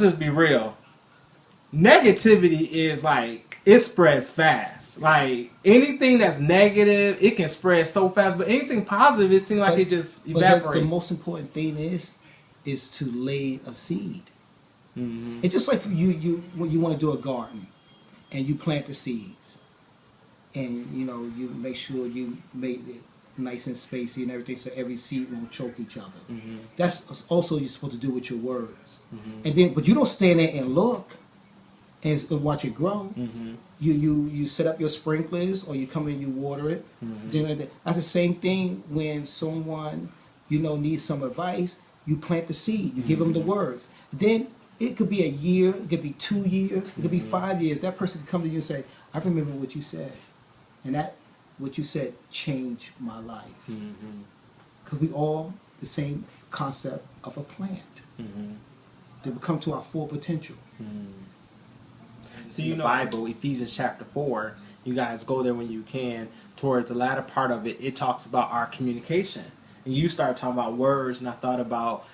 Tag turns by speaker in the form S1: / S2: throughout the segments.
S1: let's just be real. Negativity is like, it spreads fast. Like anything that's negative, it can spread so fast. But anything positive, it seems like it just evaporates.
S2: But the most important thing is to lay a seed. Mm-hmm. It's just like when you want to do a garden, and you plant the seeds, and you make sure you make it nice and spacey and everything, so every seed won't choke each other. Mm-hmm. That's also you're supposed to do with your words. Mm-hmm. And then, but you don't stand there and look and watch it grow. Mm-hmm. You set up your sprinklers, or you come in and you water it. Mm-hmm. Then that's the same thing when someone needs some advice. You plant the seed. You give them the words. Then it could be a year. It could be 2 years. It could be 5 years. That person could come to you and say, "I remember what you said, and that what you said changed my life." Because we all the same concept of a plant. To come to our full potential.
S1: So the Bible, Ephesians chapter 4, you guys go there when you can. Towards the latter part of it, it talks about our communication. And you start talking about words, and I thought about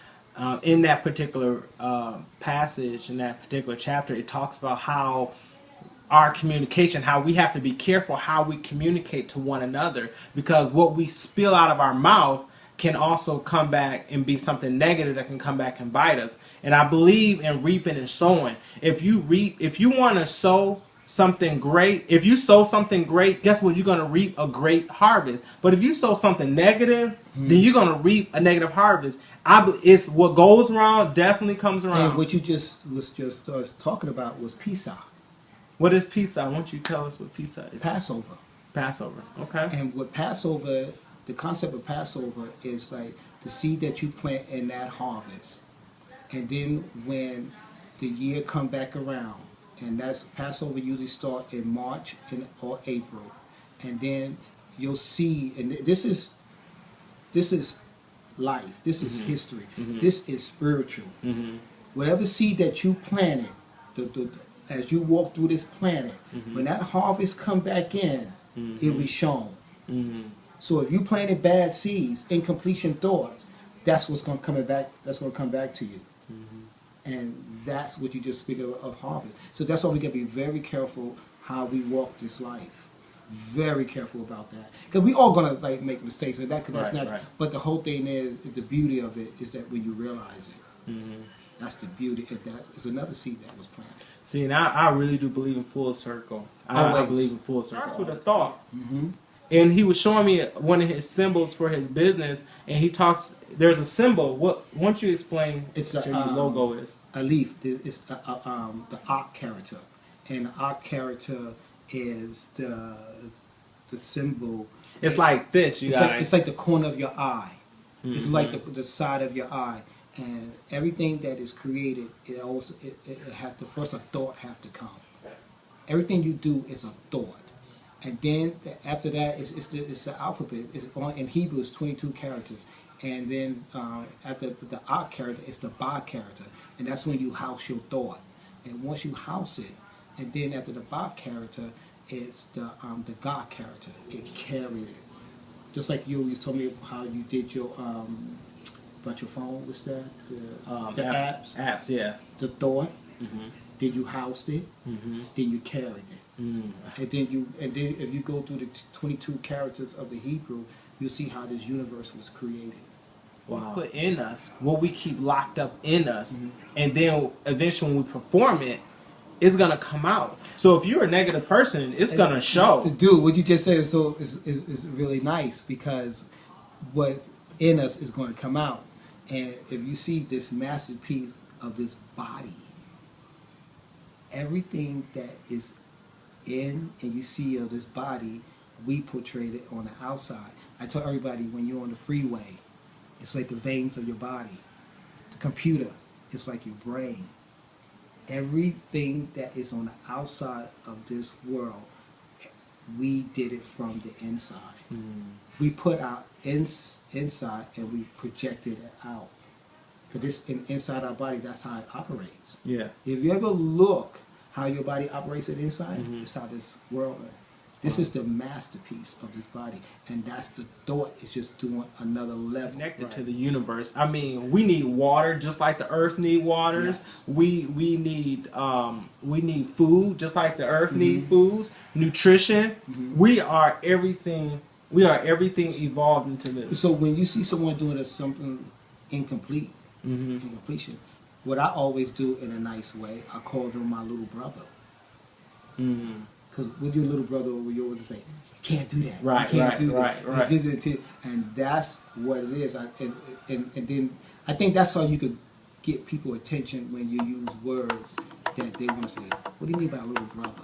S1: in that particular passage, in that particular chapter, it talks about how our communication, how we have to be careful how we communicate to one another, because what we spill out of our mouth can also come back and be something negative that can come back and bite us. And I believe in reaping and sowing. If you want to sow something great, if you sow something great, guess what? You're going to reap a great harvest. But if you sow something negative, then you're going to reap a negative harvest. It's what goes around definitely comes around.
S2: And what you was talking about was Pisa.
S1: What is Pisa? Why don't you tell us what Pisa is?
S2: Passover.
S1: Passover. Okay.
S2: And with Passover, the concept of Passover is like the seed that you plant in that harvest. And then when the year come back around, and that's Passover usually start in March or April. And then you'll see, and this is life, this is history, this is spiritual. Whatever seed that you planted, as you walk through this planet, when that harvest come back in, it'll be shown. So if you planted bad seeds, incompletion thoughts, that's what's going to come back. That's going to come back to you, and that's what you just speak of harvest. So that's why we got to be very careful how we walk this life. Very careful about that, because we all gonna make mistakes, and that's not. Right. But the whole thing is the beauty of it is that when you realize it, that's the beauty. That is another seed that was planted.
S1: See, and I really do believe in full circle. I believe in full circle. Starts with a thought. And he was showing me one of his symbols for his business, and he talks. There's a symbol. Why don't you explain what your logo is?
S2: A leaf. It's the Ak character, and the Ak character is the symbol.
S1: It's like this, you guys.
S2: It's like the corner of your eye. It's like the side of your eye, and everything that is created, it has to first a thought have to come. Everything you do is a thought. And then after that, it's the alphabet. In Hebrew, it's 22 characters. And then after the Ak character, it's the Ba character. And that's when you house your thought. And once you house it, and then after the Ba character, it's the Ga character. It carried it. Just like you always told me how you did your about your phone. What's that? The apps.
S1: Apps, yeah.
S2: The thought. Then you housed it. Then you carried it. And then if you go through the 22 characters of the Hebrew, you'll see how this universe was created.
S1: Wow. Put in us what we keep locked up in us, and then eventually when we perform it, it's gonna come out. So if you're a negative person, it's gonna show.
S2: Dude, what you just said is really nice, because what's in us is going to come out. And if you see this masterpiece of this body, everything that is in and you see of this body, we portrayed it on the outside. I tell everybody, when you're on the freeway, it's like the veins of your body. The computer, it's like your brain. Everything that is on the outside of this world, we did it from the inside. We put our inside and we projected it out. Because this inside our body, that's how it operates. Yeah. If you ever look how your body operates at inside, it's how this world This is the masterpiece of this body, and that's the thought. It's just doing another level.
S1: Connected to the universe. I mean, we need water just like the earth need waters.
S2: Yes.
S1: We need food just like the earth need foods. Nutrition. We are everything. We are everything evolved into this.
S2: So when you see someone doing something incomplete, incompletion, what I always do in a nice way, I call them my little brother. Because with your little brother over, you always say, you can't do that.
S1: Right,
S2: you can't do that.
S1: right.
S2: And that's what it is. And then I think that's how you could get people attention when you use words that they want to say. What do you mean by little brother?